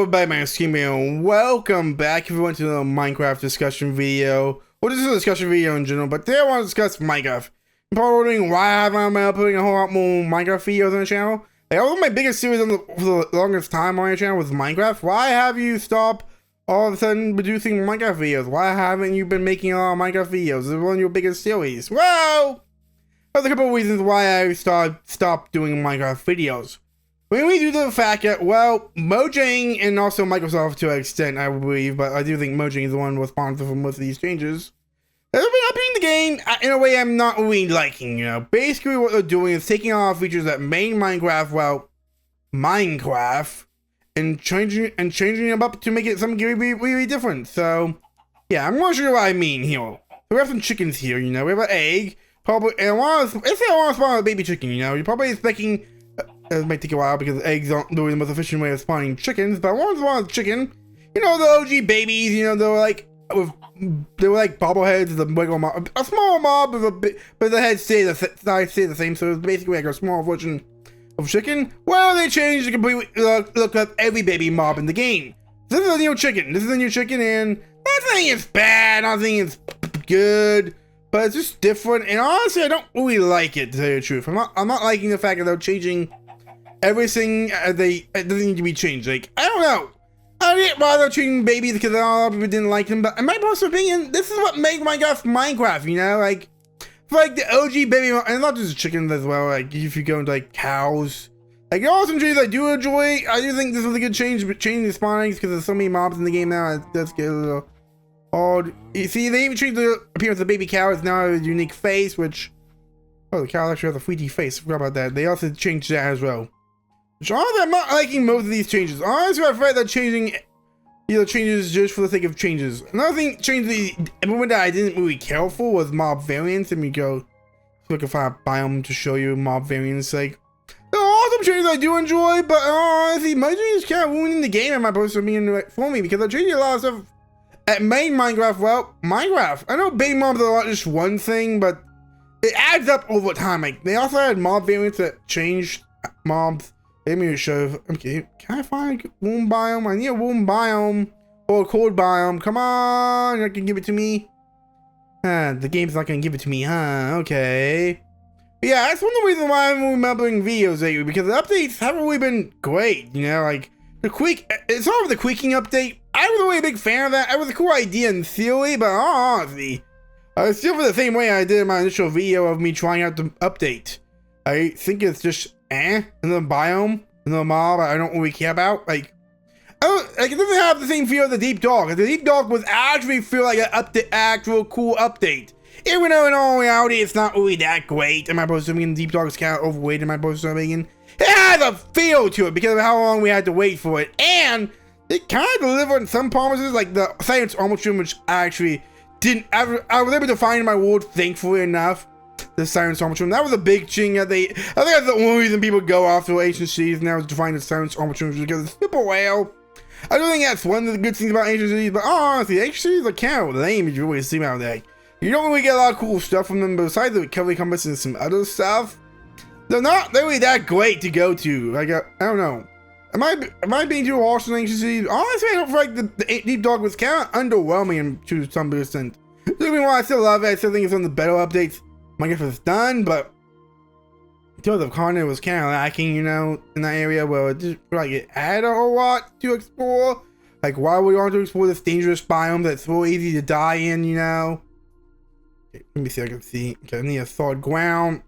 everybody, my name is Schemeo, and welcome back everyone to the Minecraft discussion video. Well, this is a discussion video in general, but today I want to discuss Minecraft. You're probably wondering why I haven't been uploading a whole lot more Minecraft videos on the channel. Like, that was my biggest series for the longest time on your channel was Minecraft. Why have you stopped all of a sudden producing Minecraft videos? Why haven't you been making a lot of Minecraft videos? This is one of your biggest series. Well, there's a couple of reasons why I stopped doing Minecraft videos. Mainly due to the fact that, well, Mojang and also Microsoft to an extent, I believe, but I do think Mojang is the one responsible for most of these changes. They've been updating the game in a way I'm not really liking, you know. Basically what they're doing is taking all features that made Minecraft, well, Minecraft, and changing them up to make it something really, really different. So, yeah, I'm not sure what I mean here. So we have some chickens here, you know. We have an egg, probably, and let's say I want to spawn a baby chicken, you know. You're probably expecting... It might take a while because eggs aren't really the most efficient way of spawning chickens, but once in a while, chicken, you know, the OG babies, you know, they were like bobbleheads, the regular mob, a small mob with a bit, but the heads stay the same, so it's basically like a small version of chicken. Well, they changed the complete look of every baby mob in the game. This is a new chicken. This is a new chicken, and nothing is bad, nothing is good, but it's just different. And honestly, I don't really like it, to tell you the truth. I'm not liking the fact that they're changing everything. It doesn't need to be changed. Like, I don't know. I didn't bother changing babies because a lot of people didn't like them. But in my personal opinion, this is what made Minecraft. You know, like the OG baby, and not just chickens as well. Like if you go into like cows, like there are some changes I do enjoy. I do think this was a good change, but changing the spawnings because there's so many mobs in the game now. It does get a little odd. You see, they even changed the appearance of the baby cow. It's now a unique face, which the cow actually has a 3D face. I forgot about that. They also changed that as well. Honestly, I'm not liking most of these changes. Honestly, I feel like changing, changes just for the sake of changes. Another thing, implement that I didn't really care for was mob variants. And we go looking for a biome to show you mob variants. Like, there are awesome changes I do enjoy, but honestly, Mojang is kind of ruining the game in my personal opinion for me because they're changing a lot of stuff that made Minecraft, well, Minecraft. I know big mobs are not just one thing, but it adds up over time. Like, they also had mob variants that changed mobs. Let me show. Okay, can I find womb biome? I need a womb biome or a cold biome. Come on, you can give it to me. The game's not gonna give it to me, huh? Okay. But yeah, that's one of the reasons why I'm remembering videos lately because the updates haven't really been great. You know, like it's all of the tweaking update. I was really a big fan of that. It was a cool idea in theory, but honestly, I still feel the same way I did in my initial video of me trying out the update. I think it's just in the biome, in the mob I don't really care about. Like, it doesn't have the same feel as the Deep Dog. The Deep Dog was actually feel like an actual cool update. Even though in all reality it's not really that great. Am I supposed to mean Deep Dog is kind of overweight? Am I supposed to mean it has a feel to it because of how long we had to wait for it, and it kind of delivered on some promises, like the Science Armor Stream, which I actually didn't. I was able to find in my world, thankfully enough. The Silence Armature. That was a big thing that I think that's the only reason people go after Ancient Seas now is to find the Silence Armature because it's super whale. I don't think that's one of the good things about Ancient Seas, but honestly, Ancient Seas are kind of lame if you really see them out there. You don't really get a lot of cool stuff from them, but besides the recovery compass and some other stuff, they're not really that great to go to. Like, I don't know. Am I being too harsh on Ancient Seas? Honestly, I don't feel like the Deep Dog was kind of underwhelming to some extent. Even while I still love it, I still think it's one of the better updates Minecraft is done, but in terms of content, it was kind of lacking, you know, in that area where it just like it had a whole lot to explore. Like, why would we want to explore this dangerous biome that's so easy to die in, you know? Okay, let me see if I can see. Okay, I need a solid ground.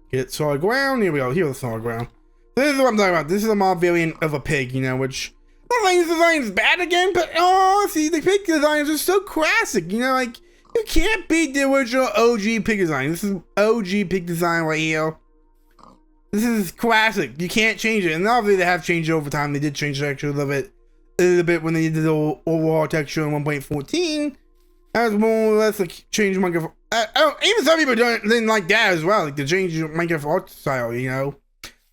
Get solid ground. Here we go. Here's the solid ground. So this is what I'm talking about. This is a mob variant of a pig, you know, which I think this design is bad again, but oh, see, the pig designs are so classic, you know, like. You can't beat the original OG pig design. This is OG pig design right here. This is classic. You can't change it. And obviously they have changed it over time. They did change the texture a little bit when they did the overall texture in 1.14. That was more or less like change Minecraft. Even some people didn't like that as well. Like the change Minecraft art style, you know.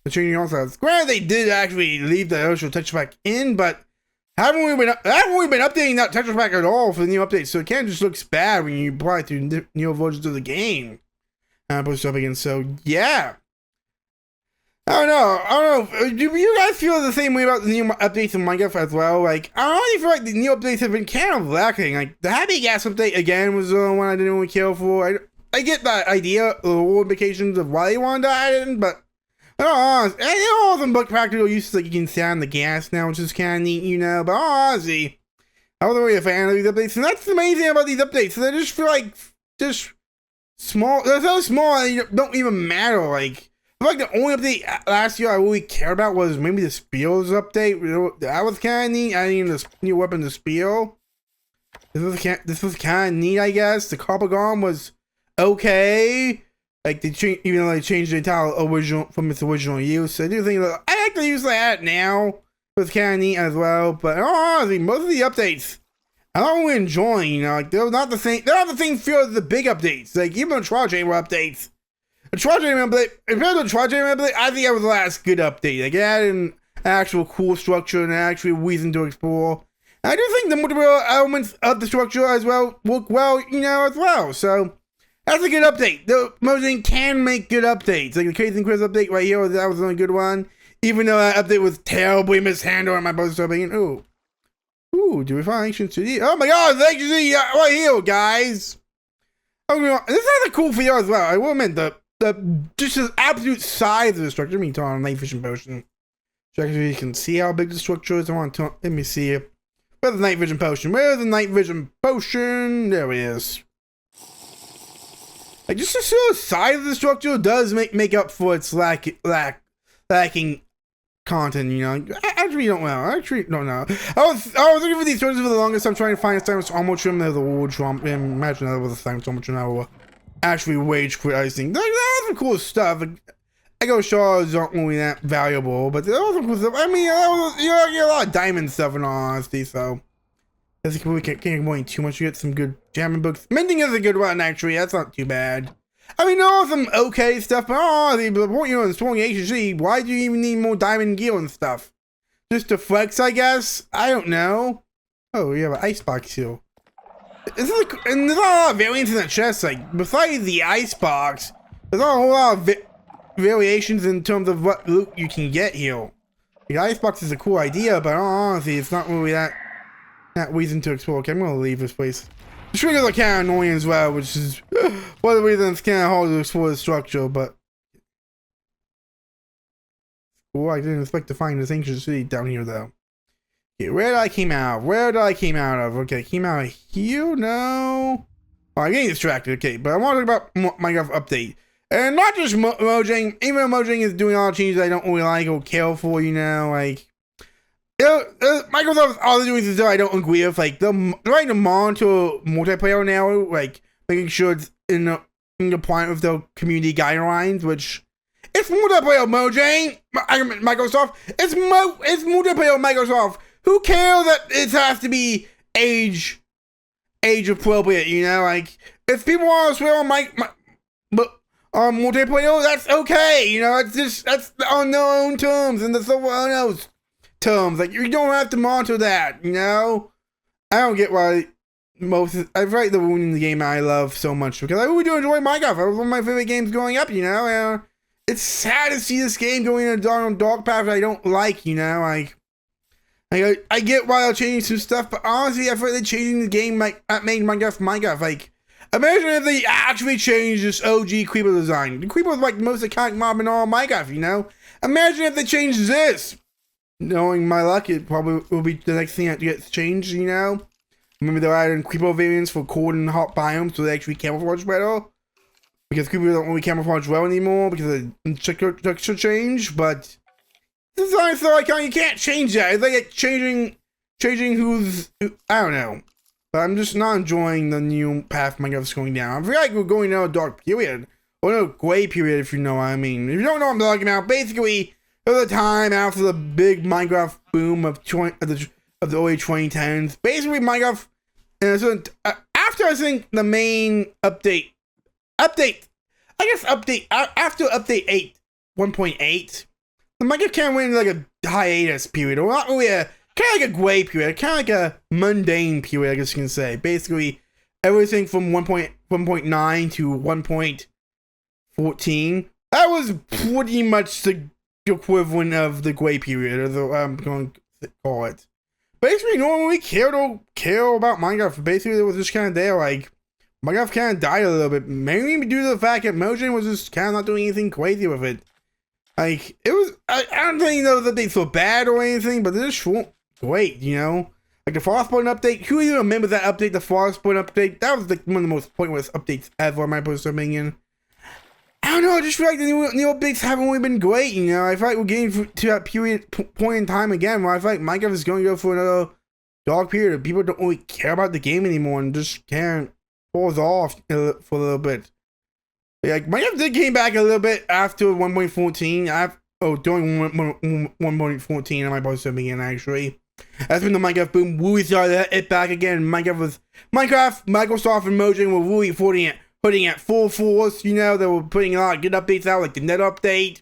The changing art style. Granted, they did actually leave the original texture pack in, but haven't we been updating that texture pack at all for the new updates? So it kind of just looks bad when you apply it to new versions of the game. So yeah. I don't know. Do you guys feel the same way about the new updates in Minecraft as well? Like, I honestly feel like the new updates have been kind of lacking. Like, the Happy Gas update, again, was the one I didn't really care for. I get that idea, the whole implications of why they wanted to add it in, but I don't know. It all some practical uses, like you can sound the gas now, which is kind of neat, you know, but honestly, I wasn't really a fan of these updates, and that's the main thing about these updates. So they just feel like, just small, they're so small, they don't even matter, like, I feel like the only update last year I really cared about was maybe the Spears update. That was kind of neat. Adding this new weapon, the Spear. This was kind of neat, I guess. The Copper Golem was okay. Like even though they changed the entire original from its original use. I do think that I like the use of that now. It was kind of neat as well. But honestly, most of the updates I'm not really enjoying. You know, like they're not the same. They're not the same feel as the big updates. Like even the Trial Chamber updates. The Trial Chamber update, compared to the Trial Chamber update, I think that was the last good update. Like, it had an actual cool structure and an actual reason to explore. And I do think the multiple elements of the structure as well work well, you know, as well. So, that's a good update. The Mojang can make good updates. Like, the Crazy Quiz update right here, that was a good one. Even though that update was terribly mishandled and my brother started being, ooh, do we find Ancient City? Oh my god, it's Ancient City right here, guys. This has a cool feel as well. I will admit, just the absolute size of the structure. Let me turn on a night vision potion. So actually you can see how big the structure is. I want to let me see it. Where's the night vision potion? Where's the night vision potion? There it is. Like just the sheer size of the structure does make up for its lacking content, you know. I actually don't know. I was looking for these stories for the longest. I'm trying to find a Silence Armor Trim. There's a wood drum. Imagine that was a Silence Armor Trim. I will actually rage quit icing. That was some cool stuff. Echo Shards aren't really that valuable, but that was some cool stuff. I mean, you get a lot of diamond stuff in all honesty, so I think we can't complain too much. You get some good jamming books. Mending is a good one, actually. That's not too bad. I mean, there are some okay stuff, but honestly, the point you're installing HG, why do you even need more diamond gear and stuff? Just to flex, I guess? I don't know. Oh, we have an icebox here. And there's not a lot of variants in the chest. Like, besides the icebox, there's not a whole lot of variations in terms of what loot you can get here. The icebox is a cool idea, but honestly, it's not really that reason to explore. Okay, I'm gonna leave this place. The triggers are kind of annoying as well, which is one of the reasons it's kind of hard to explore the structure, but cool. I didn't expect to find this ancient city down here, though. Okay, where did I came out? Where did I came out of? Okay, came out of here? No. Oh, I'm getting distracted. Okay, but I want to talk about Minecraft update. And not just Mojang. Even though Mojang is doing all the changes I don't really like or care for, you know, like... Microsoft, all they're doing is I don't agree with, like, they're trying to monitor multiplayer now, like, making sure it's in compliant with their community guidelines, which... It's multiplayer, Mojang! Microsoft! It's multiplayer, Microsoft! Who cares that it has to be age appropriate, you know? Like, if people want to swear on multiplayer, that's okay, you know? That's on their own terms and the someone else terms. Like, you don't have to monitor that, you know? I don't get why I write the ruining the game I love so much, because I really do enjoy Minecraft. It was one of my favorite games growing up, you know? And it's sad to see this game going in a dark path that I don't like, you know? Like I get why they're changing some stuff, but honestly, I feel like they're changing the game that made Minecraft. Like, imagine if they actually changed this OG Creeper design. The Creeper was like the most iconic mob in all Minecraft, you know? Imagine if they changed this. Knowing my luck, it probably will be the next thing that gets changed, you know? Maybe they're adding Creeper variants for cold and hot biomes so they actually camouflage better. Because Creeper don't really camouflage well anymore because of the texture change, but this is honestly iconic. You can't change that. It's like changing I don't know. But I'm just not enjoying the new path Minecraft's going down. I feel like we're going down a dark period. Or no, gray period, if you know what I mean. If you don't know what I'm talking about, basically, at the time after the big Minecraft boom of the early 2010s, basically Minecraft, after I think the main update, after update 1.8, the Minecraft kind of went into like a hiatus period, or not really kind of like a gray period, kind of like a mundane period, I guess you can say. Basically, everything from 1.9 to 1.14, that was pretty much the the equivalent of the gray period, or the I'm going to call it. Basically, no one really cared about Minecraft. Basically, it was just kind of there, like, Minecraft kind of died a little bit, mainly due to the fact that Mojang was just kind of not doing anything crazy with it. Like, it was, I don't think that they so bad or anything, but they just weren't great, you know? Like, the Frostbite update, who even remembers that update, the Frostbite update? That was, like, one of the most pointless updates ever, in my personal opinion. I don't know, I just feel like the new updates haven't really been great, you know? I feel like we're getting to that point in time again where I feel like Minecraft is going to go for another dark period. People don't really care about the game anymore and just can't pause off for a little bit. Like, Minecraft did came back a little bit after 1.14. During 1.14, in my personal opinion, actually. That's when the Minecraft boom really started it back again. Minecraft, Microsoft, and Mojang were really putting at full force, you know. They were putting a lot of good updates out, like the net update.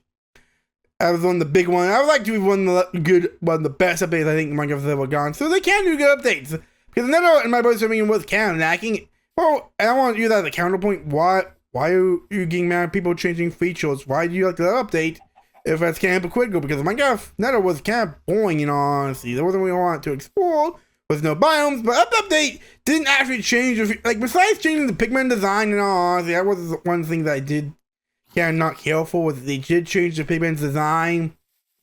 That was one of the big ones. I would like to be one of the best updates I think Minecraft has ever gone. So they can do good updates. Because the net, in my personal opinion, was kind of lacking. Well, and I want to use that as a counterpoint. Why are you getting mad at people changing features? Why do you like that update if that's kind of hypocritical? Because Minecraft Nether was kind of boring, you know, honestly. There wasn't really a lot to explore. With no biomes, but update didn't actually change. Like, besides changing the pigment design and all, honestly, that was one thing that I did kind of not care for, was they did change the pigment design.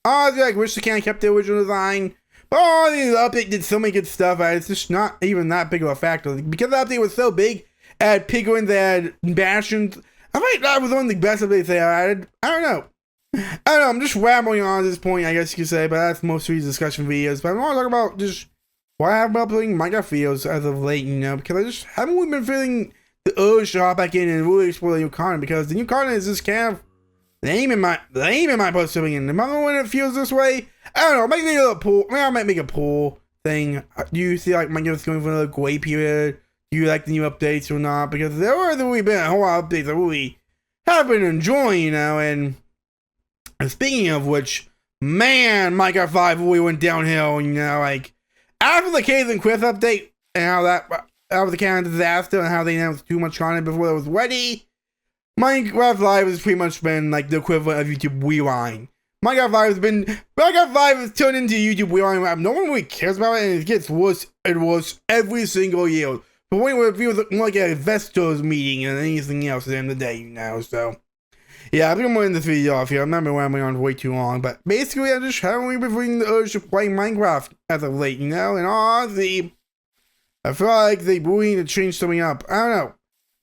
Honestly, I wish they kind of kept the original design. But the update did so many good stuff, it's just not even that big of a factor. Because the update was so big, it had pigment, they had bastions. I think that was one of the best updates they added. I don't know, I'm just rambling on at this point, I guess you could say, but that's most of these discussion videos. But I want to talk about just why I haven't been uploading Minecraft videos as of late, you know, because I just haven't really been feeling the urge to hop back in and really explore the new content, because the new content is just kind of lame in my personal opinion. Remember when it feels this way? I don't know, maybe a poll. Maybe I might make a poll thing. Do you see like Minecraft's going for another gray period? Do you like the new updates or not? Because there have really been a whole lot of updates I really have been enjoying, you know, and speaking of which, man, Minecraft 5 really went downhill, you know, like, after the Caves and Cliff update, and how that was the kind of disaster, and how they announced too much content before it was ready, Minecraft Live has pretty much been like the equivalent of YouTube Rewind. Minecraft 5 has turned into YouTube Rewind. No one really cares about it, and it gets worse and worse every single year. The point where it feels more like an investors meeting than anything else at the end of the day, you know, so. Yeah, I think I'm going to end this video off here. I'm not rambling on way too long, but basically I just haven't really been feeling the urge to play Minecraft as of late, you know? And honestly, I feel like they really need to change something up. I don't know.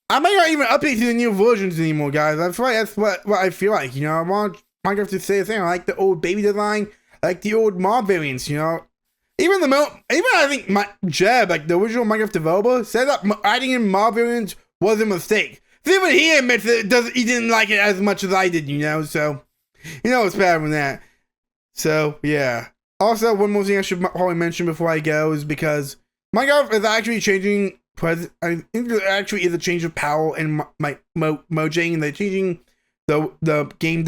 I might not even update to the new versions anymore, guys. I feel like that's what I feel like, you know? I want Minecraft to say the same. I like the old baby design. I like the old mob variants, you know? Even I think Jeb, like the original Minecraft developer, said that adding in mob variants was a mistake. Even he admits that he didn't like it as much as I did, you know, so, you know, it's bad with that. So, yeah. Also, one more thing I should probably mention before I go is because Minecraft is actually changing, I think there actually is a change of power in Mojang, and they're changing the game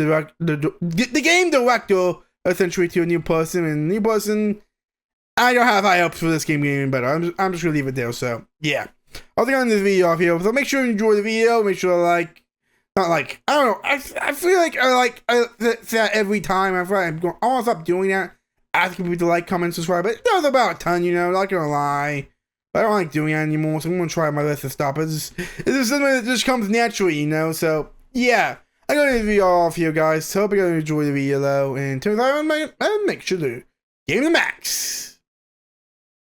director, essentially, to a new person, and the new person, I don't have high hopes for this game getting better. I'm just gonna leave it there, so, yeah. I'll end this video off here, so make sure you enjoy the video, make sure I don't know, I feel like I say that every time. I feel like I want to stop doing that, asking people to like, comment, subscribe, but there's about a ton, you know, not gonna lie. I don't like doing that anymore, so I'm gonna try my best to stop it. It's just something that just comes naturally, you know, so, yeah. I'm gonna end the video off here, guys, so hope you guys enjoy the video, though, and turn it on, make sure to game the max.